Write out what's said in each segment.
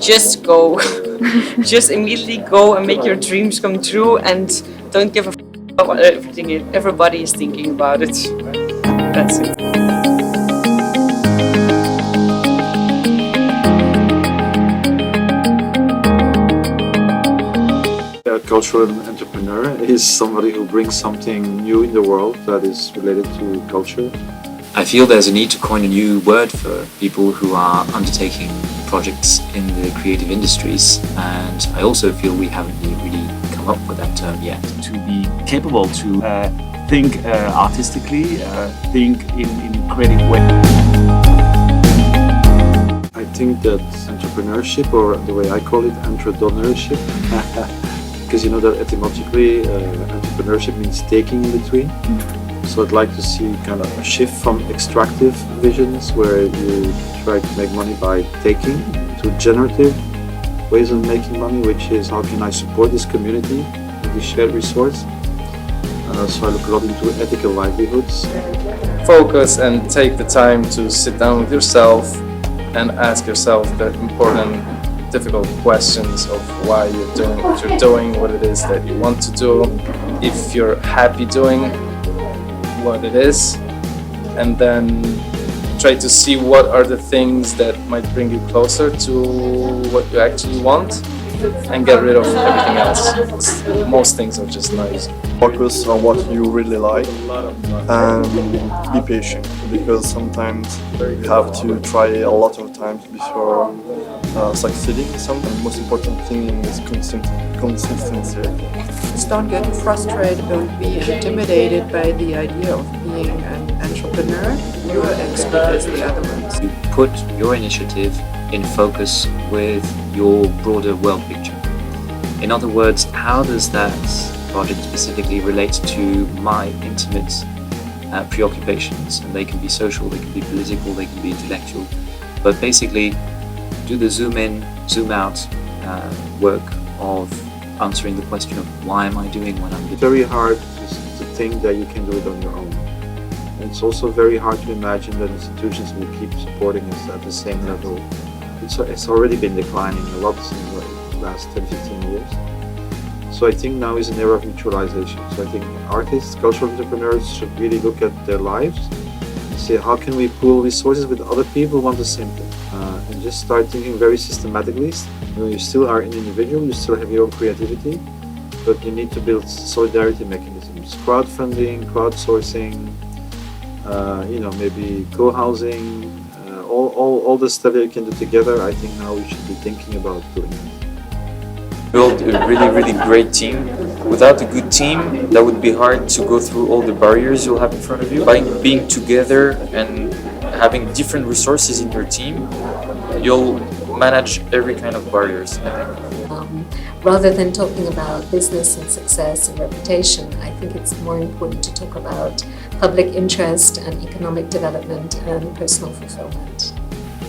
just go. Just immediately go and make your dreams come true, and don't give a f about what everybody is thinking about it. That's it. A cultural entrepreneur is somebody who brings something new in the world that is related to culture. I feel there's a need to coin a new word for people who are undertaking projects in the creative industries, and I also feel we haven't really come up with that term yet. To be capable to think artistically, think in creative way. I think that entrepreneurship, or the way I call it, entrepreneurship, because you know that etymologically entrepreneurship means taking in between. So I'd like to see kind of a shift from extractive visions where you try to make money by taking to generative ways of making money, which is how can I support this community with this shared resource. So I look a lot into ethical livelihoods. Focus and take the time to sit down with yourself and ask yourself the important, difficult questions of why you're doing what you're doing, what it is that you want to do, if you're happy doing what it is, and then try to see what are the things that might bring you closer to what you actually want, and get rid of everything else. Most things are just noise. Focus on what you really like and be patient, because sometimes you have to try a lot of times before succeeding. Sometimes the most important thing is consistency. Just don't get frustrated, don't be intimidated by the idea of being an entrepreneur. You're as good as the other ones. You put your initiative in focus with your broader world picture. In other words, how does that project specifically relate to my intimate preoccupations? And they can be social, they can be political, they can be intellectual. But basically, do the zoom in, zoom out work of answering the question of why am I doing what I'm doing. It's very hard to think that you can do it on your own. And it's also very hard to imagine that institutions will keep supporting us at the same level. It's already been declining a lot in the last 10-15 years. So I think now is an era of mutualization. So I think artists, cultural entrepreneurs should really look at their lives and say, how can we pool resources with other people who want the same thing? And just start thinking very systematically. You still are an individual, you still have your own creativity, but you need to build solidarity mechanisms. Crowdfunding, crowdsourcing, maybe co-housing, all the stuff that you can do together. I think now we should be thinking about doing it. Build a really great team. Without a good team, that would be hard to go through all the barriers you'll have in front of you. By being together and having different resources in your team, you'll manage every kind of barriers. Rather than talking about business and success and reputation, I think it's more important to talk about public interest and economic development and personal fulfillment.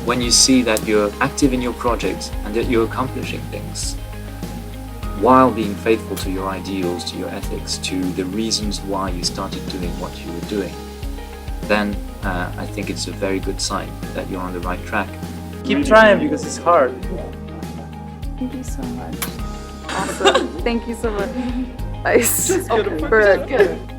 When you see that you're active in your project and that you're accomplishing things, while being faithful to your ideals, to your ethics, to the reasons why you started doing what you were doing, then I think it's a very good sign that you're on the right track. Keep trying because it's hard. Thank you so much. Awesome. Thank you so much. Nice. Okay.